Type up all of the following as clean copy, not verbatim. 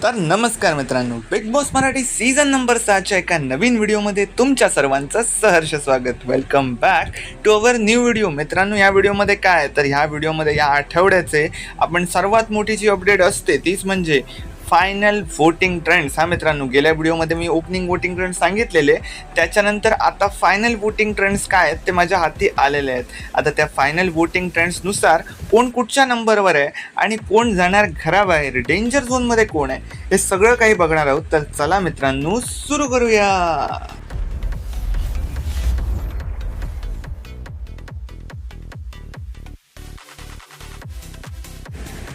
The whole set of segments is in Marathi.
तर नमस्कार मित्रांनो, big boss Marathi season number 6च्या एका नवीन व्हिडिओमध्ये तुमच्या सर्वांचं सहर्ष स्वागत. Welcome back to our new video. मित्रांनो, या व्हिडिओमध्ये काय तर ह्या व्हिडिओमध्ये या आठवड्याचे आपण सर्वात मोठी जी अपडेट असते तीच म्हणजे फायनल वोटिंग ट्रेंड्स. हा मित्रांनो, गेल्या व्हिडिओमध्ये मी ओपनिंग वोटिंग ट्रेंड्स सांगितलेले, त्याच्यानंतर आता फायनल वोटिंग ट्रेंड्स काय आहेत ते माझ्या हाती आलेले आहेत. आता त्या फायनल वोटिंग ट्रेंड्सनुसार कोण कुठच्या नंबरवर आहे आणि कोण जाणार घराबाहेर, डेंजर झोनमध्ये कोण आहे, हे सगळं काही बघणार आहोत. तर चला मित्रांनो, सुरू करूया.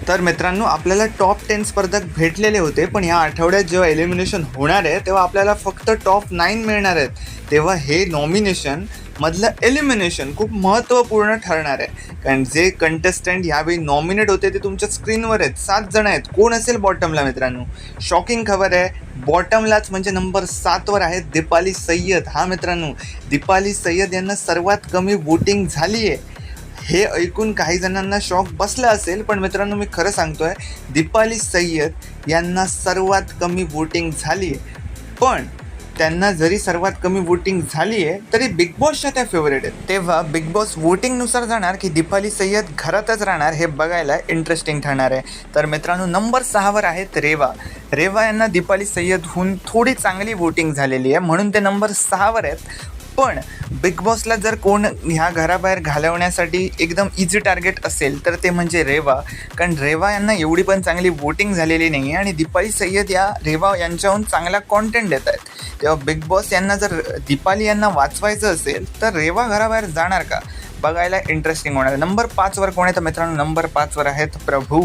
तर मित्रांनो, आपल्याला टॉप 10 स्पर्धक भेटलेले होते, पण ह्या आठवड्यात जेव्हा एलिमिनेशन होणार आहे तेव्हा आपल्याला फक्त टॉप 9 मिळणार आहेत. तेव्हा हे नॉमिनेशन मधलं एलिमिनेशन खूप महत्त्वपूर्ण ठरणार आहे, कारण जे कंटेस्टंट यावेळी नॉमिनेट होते ते तुमच्या स्क्रीनवर आहेत. 7 जण आहेत. कोण असेल बॉटमला मित्रांनो? शॉकिंग खबर आहे, बॉटमलाच म्हणजे नंबर 7वर आहे दीपाली सय्यद. हा मित्रांनो, दीपाली सय्यद यांना सर्वात कमी वोटिंग झाली आहे. हे ऐकून काही जणांना शॉक बसला असेल, पण मित्रांनो मी खरं सांगतोय, दीपाली सय्यद यांना सर्वात कमी वोटिंग झाली आहे. पण त्यांना जरी सर्वात कमी वोटिंग झाली आहे तरी बिग बॉसच्या त्या फेवरेट आहेत. तेव्हा बिग बॉस वोटिंगनुसार जाणार की दीपाली सय्यद घरातच राहणार, हे बघायला इंटरेस्टिंग ठरणार आहे. तर मित्रांनो, नंबर 6वर आहेत रेवा. रेवा यांना दीपाली सय्यदहून थोडी चांगली वोटिंग झालेली आहे, म्हणून ते नंबर 6वर आहेत. पण बिग बॉसला जर कोण ह्या घराबाहेर घालवण्यासाठी एकदम इझी टार्गेट असेल तर ते म्हणजे रेवा, कारण रेवा यांना एवढी पण चांगली वोटिंग झालेली नाही आहे आणि दीपाली सय्यद या रेवा यांच्याहून चांगला कॉन्टेंट देत आहेत. तेव्हा बिग बॉस यांना जर दीपाली यांना वाचवायचं असेल तर रेवा घराबाहेर जाणार का, बघायला इंटरेस्टिंग होणार आहे. नंबर 5वर कोण आहे तर मित्रांनो, नंबर 5वर आहेत प्रभू.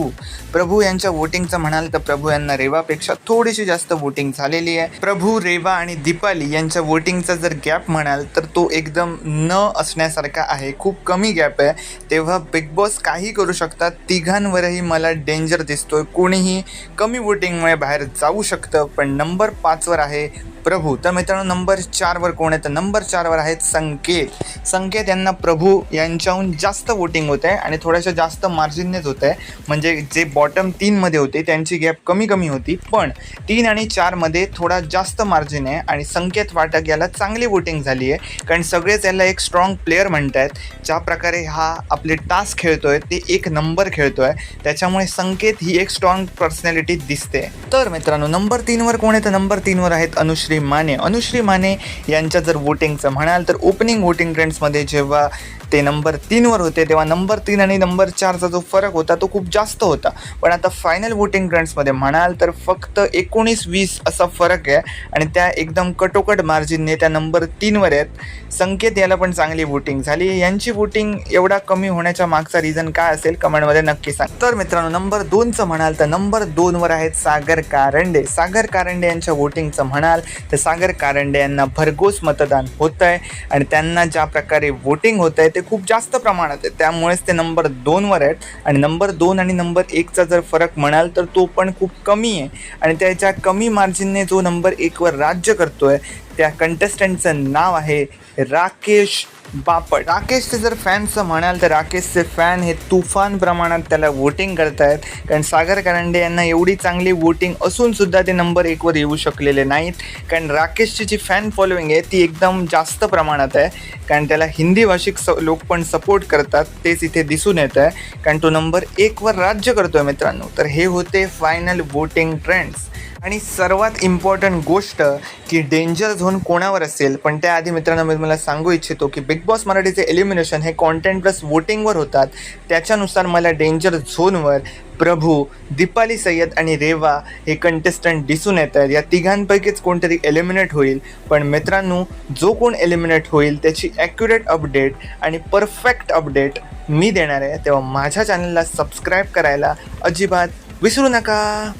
प्रभू यांच्या वोटिंगचं म्हणाल तर प्रभू यांना रेवापेक्षा थोडीशी जास्त वोटिंग झालेली आहे. प्रभू, रेवा आणि दीपाली यांच्या वोटिंगचा जर गॅप म्हणाल तर तो एकदम न असण्यासारखा आहे, खूप कमी गॅप आहे. तेव्हा बिग बॉस काही करू शकतात. तिघांवरही मला डेंजर दिसतोय. कोणीही कमी वोटिंगमुळे बाहेर जाऊ शकतं. पण नंबर 5वर आहे प्रभू. तर मित्रांनो, नंबर 4वर कोण आहे तर नंबर 4वर आहेत संकेत. संकेत यांना प्रभू यांच्याहून जास्त वोटिंग होत आहे आणि थोड्याशा जास्त मार्जिननेच होत आहे. म्हणजे जे बॉटम 3मध्ये होते त्यांची गॅप कमी होती, पण 3 आणि 4मध्ये थोडा जास्त मार्जिन आहे आणि संकेत वाटक याला चांगली वोटिंग झाली आहे, कारण सगळेच याला एक स्ट्रॉंग प्लेअर म्हणत आहेत. ज्या प्रकारे हा आपले टास्क खेळतोय ते एक नंबर खेळतोय, त्याच्यामुळे संकेत ही एक स्ट्रॉंग पर्सनॅलिटी दिसते. तर मित्रांनो, नंबर 3वर कोण आहे तर नंबर 3वर आहेत अनुश्री माने. अनुश्री माने यांच्या जर वोटिंगचं म्हणाल तर ओपनिंग वोटिंग ट्रेंड्समध्ये जेव्हा ते नंबर 3वर होते तेव्हा नंबर 3 आणि नंबर 4चा जो फरक होता तो खूप जास्त होता. पण आता फायनल वोटिंग ट्रेंड्समध्ये म्हणाल तर फक्त 19-20 असा फरक आहे आणि त्या एकदम कटोकट मार्जिनने त्या नंबर 3वर आहेत. संकेत याला पण चांगली वोटिंग झाली. यांची वोटिंग एवढा कमी होण्याच्या मागचा रिझन काय असेल कमेंटमध्ये नक्की सांग. तर मित्रांनो, नंबर 2चं म्हणाल तर नंबर 2वर आहेत सागर कारंडे. सागर कारंडे यांच्या वोटिंगचं म्हणाल तर सागर कारंडे यांना भरघोस मतदान होत आहे आणि त्यांना ज्या प्रकारे वोटिंग होत आहे ते खूप जास्त प्रमाणात आहे, त्यामुळेच ते नंबर 2वर आहेत. आणि नंबर 2 आणि नंबर 1चा जर फरक म्हणाल तर तो पण खूप कमी आहे आणि त्याच्या कमी मार्जिनने जो नंबर 1वर राज्य करतोय त्या कंटेस्टंटचं नाव आहे राकेश बापट. राकेशचे जर फॅन्सचं म्हणाल तर राकेशचे फॅन हे तुफान प्रमाणात त्याला वोटिंग करत आहेत, कारण सागर कारंडे यांना एवढी चांगली वोटिंग असूनसुद्धा ते नंबर 1वर येऊ शकलेले नाहीत. कारण राकेशची जी फॅन फॉलोईंग आहे ती एकदम जास्त प्रमाणात आहे, कारण त्याला हिंदी भाषिक लोक पण सपोर्ट करतात, तेच इथे दिसून येतं आहे, कारण तो नंबर 1वर राज्य करतो आहे मित्रांनो. तर हे होते फायनल वोटिंग ट्रेंड्स. आणि सर्वात इम्पॉर्टंट गोष्ट की डेंजर झोन कोणावर असेल, पण त्याआधी मित्रांनो मी मला सांगू इच्छितो की बिग बॉस मराठीचे एलिमिनेशन हे कॉन्टेंट प्लस वोटिंगवर होतात. त्याच्यानुसार मला डेंजर झोनवर प्रभू, दीपाली सय्यद आणि रेवा हे कंटेस्टंट दिसून येत आहेत. या तिघांपैकीच कोणतरी एलिमिनेट होईल. पण मित्रांनो, जो कोण एलिमिनेट होईल त्याची ॲक्युरेट अपडेट आणि परफेक्ट अपडेट मी देणार आहे, तेव्हा माझ्या चॅनलला सबस्क्राईब करायला अजिबात विसरू नका.